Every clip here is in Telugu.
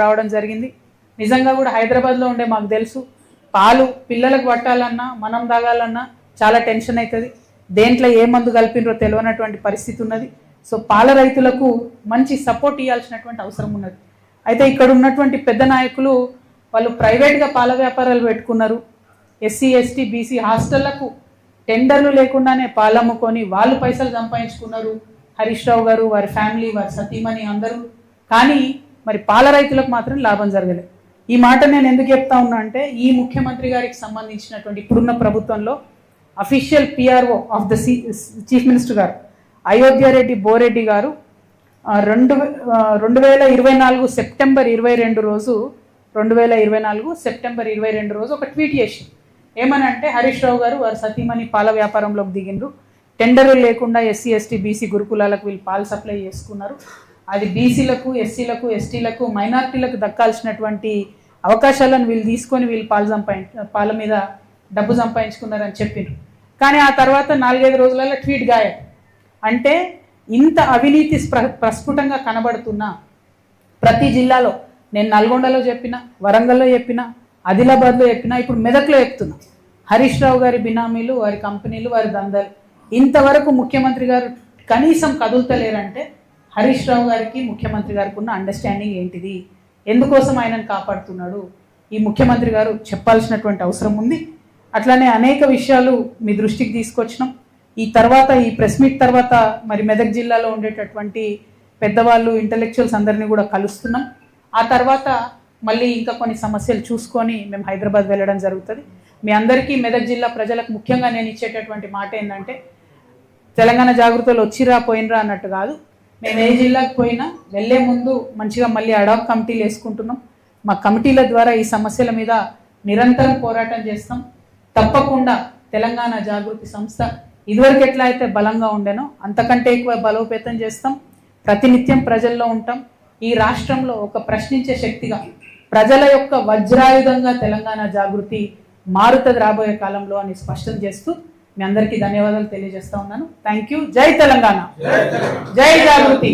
రావడం జరిగింది. నిజంగా కూడా హైదరాబాద్లో ఉండే మాకు తెలుసు, పాలు పిల్లలకు పట్టాలన్నా మనం తాగాలన్నా చాలా టెన్షన్ అవుతుంది. దేంట్లో ఏ మందు కలిపినరో తెలియనటువంటి పరిస్థితి ఉన్నది. సో పాల రైతులకు మంచి సపోర్ట్ ఇవ్వాల్సినటువంటి అవసరం ఉన్నది. అయితే ఇక్కడ ఉన్నటువంటి పెద్ద నాయకులు వాళ్ళు ప్రైవేట్గా పాల వ్యాపారాలు పెట్టుకున్నారు. ఎస్సీ ఎస్టీ బీసీ హాస్టళ్లకు టెండర్లు లేకుండానే పాలు అమ్ముకొని వాళ్ళు పైసలు సంపాదించుకున్నారు. హరీష్ రావు గారు, వారి ఫ్యామిలీ, వారి సతీమణి అందరూ. కానీ మరి పాల రైతులకు మాత్రం లాభం జరగలేదు. ఈ మాట నేను ఎందుకు చెప్తా ఉన్నా అంటే, ఈ ముఖ్యమంత్రి గారికి సంబంధించినటువంటి ఇప్పుడున్న ప్రభుత్వంలో official PRO of the chief minister గారు అయోధ్య రెడ్డి బోరెడ్డి గారు 2024 సెప్టెంబర్ 22 రోజు 2024 సెప్టెంబర్ 22 రోజు ఒక ట్వీట్ చేసి ఏమనంటే, హరీష్ రావు గారు వారి సతీమణి పాల వ్యాపారంలోకి దిగిండ్రు, టెండర్లు లేకుండా ఎస్సీ ఎస్టీ బీసీ గురుకులాలకు వీళ్ళు పాలు సప్లై చేసుకున్నారు, అది బీసీలకు ఎస్సీలకు ఎస్టీలకు మైనార్టీలకు దక్కాల్సినటువంటి అవకాశాలను వీళ్ళు తీసుకొని వీళ్ళు పాల మీద డబ్బు సంపాదించుకున్నారని చెప్పిండ్రు. కానీ ఆ తర్వాత 4-5 రోజులలో ట్వీట్ గాయం. అంటే ఇంత అవినీతి ప్రస్ఫుటంగా కనబడుతున్నా ప్రతి జిల్లాలో, నేను నల్గొండలో చెప్పిన, వరంగల్లో చెప్పిన, ఆదిలాబాద్లో చెప్పిన, ఇప్పుడు మెదక్లో చెప్తున్నా, హరీష్ రావు గారి బినామీలు, వారి కంపెనీలు, వారి దందాలు. ఇంతవరకు ముఖ్యమంత్రి గారు కనీసం కదులుతలేరంటే హరీష్ రావు గారికి ముఖ్యమంత్రి గారికి ఉన్న అండర్స్టాండింగ్ ఏంటిది, ఎందుకోసం ఆయనను కాపాడుతున్నాడు, ఈ ముఖ్యమంత్రి గారు చెప్పాల్సినటువంటి అవసరం ఉంది. అట్లానే అనేక విషయాలు మీ దృష్టికి తీసుకొచ్చినాం. ఈ తర్వాత ఈ ప్రెస్ మీట్ తర్వాత మరి మెదక్ జిల్లాలో ఉండేటటువంటి పెద్దవాళ్ళు, ఇంటలెక్చువల్స్ అందరినీ కూడా కలుస్తున్నాం. ఆ తర్వాత మళ్ళీ ఇంకా కొన్ని సమస్యలు చూసుకొని మేము హైదరాబాద్ వెళ్ళడం జరుగుతుంది. మీ అందరికీ మెదక్ జిల్లా ప్రజలకు ముఖ్యంగా నేను ఇచ్చేటటువంటి మాట ఏంటంటే, తెలంగాణ జాగృతులు వచ్చిరా పోయినరా అన్నట్టు కాదు. మేము ఏ జిల్లాకు పోయినా వెళ్ళే ముందు మంచిగా మళ్ళీ అడాక్ కమిటీలు వేసుకుంటున్నాం. మా కమిటీల ద్వారా ఈ సమస్యల మీద నిరంతరం పోరాటం చేస్తాం. తప్పకుండా తెలంగాణ జాగృతి సంస్థ ఇదివరకు ఎట్లా అయితే బలంగా ఉండేనో అంతకంటే ఎక్కువ బలోపేతం చేస్తాం. ప్రతినిత్యం ప్రజల్లో ఉంటాం. ఈ రాష్ట్రంలో ఒక ప్రశ్నించే శక్తిగా, ప్రజల యొక్క వజ్రాయుధంగా తెలంగాణ జాగృతి మారుతుంది రాబోయే కాలంలో అని స్పష్టం చేస్తూ మీ అందరికీ ధన్యవాదాలు తెలియజేస్తా ఉన్నాను. Thank you. జై తెలంగాణ, జై జాగృతి.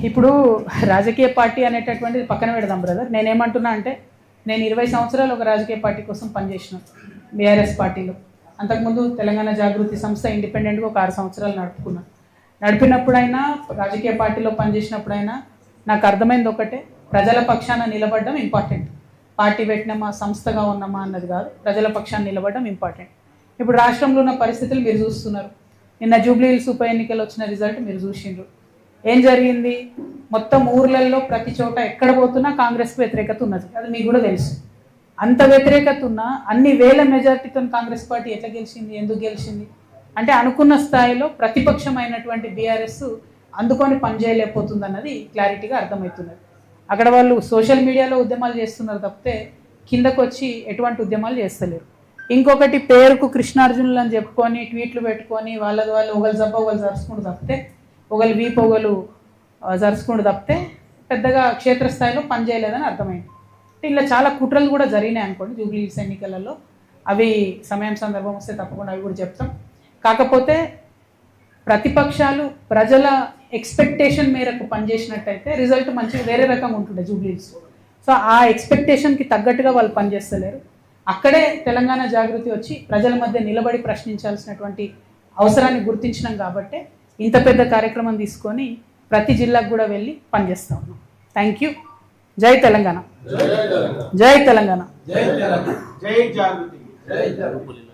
ఇప్పుడు రాజకీయ పార్టీ అనేటటువంటిది పక్కన పెడదాం బ్రదర్. నేనేమంటున్నా అంటే, నేను 20 సంవత్సరాలు ఒక రాజకీయ పార్టీ కోసం పనిచేసిన బీఆర్ఎస్ పార్టీలో. అంతకుముందు తెలంగాణ జాగృతి సంస్థ ఇండిపెండెంట్గా ఒక 6 సంవత్సరాలు నడిపినప్పుడైనా, రాజకీయ పార్టీలో పనిచేసినప్పుడైనా నాకు అర్థమైంది ఒకటే, ప్రజల పక్షాన నిలబడడం ఇంపార్టెంట్. పార్టీ పెట్టినామా, సంస్థగా ఉన్నామా అన్నది కాదు, ప్రజల పక్షాన నిలబడడం ఇంపార్టెంట్. ఇప్పుడు రాష్ట్రంలో ఉన్న పరిస్థితులు మీరు చూస్తున్నారు. నిన్న జూబ్లీహిల్స్ ఉప ఎన్నికలు వచ్చిన రిజల్ట్ మీరు చూసిండ్రు. ఏం జరిగింది? మొత్తం ఊర్లలో ప్రతి చోట ఎక్కడ పోతున్నా కాంగ్రెస్కి వ్యతిరేకత ఉన్నది. అది మీకు కూడా తెలుసు. అంత వ్యతిరేకత ఉన్నా అన్ని వేల మెజార్టీతో కాంగ్రెస్ పార్టీ ఎట్లా గెలిచింది, ఎందుకు గెలిచింది అంటే, అనుకున్న స్థాయిలో ప్రతిపక్షమైనటువంటి బీఆర్ఎస్ అందుకొని పనిచేయలేకపోతుంది అన్నది క్లారిటీగా అర్థమవుతున్నది. అక్కడ వాళ్ళు సోషల్ మీడియాలో ఉద్యమాలు చేస్తున్నారు తప్పితే కిందకు వచ్చి ఎటువంటి ఉద్యమాలు చేస్తలేరు. ఇంకొకటి, పేరుకు కృష్ణార్జునులు అని చెప్పుకొని ట్వీట్లు పెట్టుకొని వాళ్ళది వాళ్ళు ఒకళ్ళు జబ్బ ఒకళ్ళు జరుచుకుంటూ తప్పితే, ఒకళ్ళు వీపు ఒకళ్ళు జరుచుకుంటూ తప్పితే పెద్దగా క్షేత్రస్థాయిలో పనిచేయలేదని అర్థమైంది. ఇలా చాలా కుట్రలు కూడా జరిగినాయి అనుకోండి జూబ్లీహిల్స్ ఎన్నికలలో. అవి సమయం సందర్భం వస్తే తప్పకుండా అవి కూడా చెప్తాం. కాకపోతే ప్రతిపక్షాలు ప్రజల ఎక్స్పెక్టేషన్ మేరకు పనిచేసినట్టయితే రిజల్ట్ మంచిగా వేరే రకంగా ఉంటుండే జూబ్లీహిల్స్. సో ఆ ఎక్స్పెక్టేషన్కి తగ్గట్టుగా వాళ్ళు పనిచేస్తలేరు. అక్కడే తెలంగాణ జాగృతి వచ్చి ప్రజల మధ్య నిలబడి ప్రశ్నించాల్సినటువంటి అవసరాన్ని గుర్తించినాం కాబట్టి ఇంత పెద్ద కార్యక్రమం తీసుకొని ప్రతి జిల్లాకు కూడా వెళ్ళి పనిచేస్తా ఉన్నాం. Thank you. జై తెలంగాణ, జై తెలంగాణ, జై జాగృతి.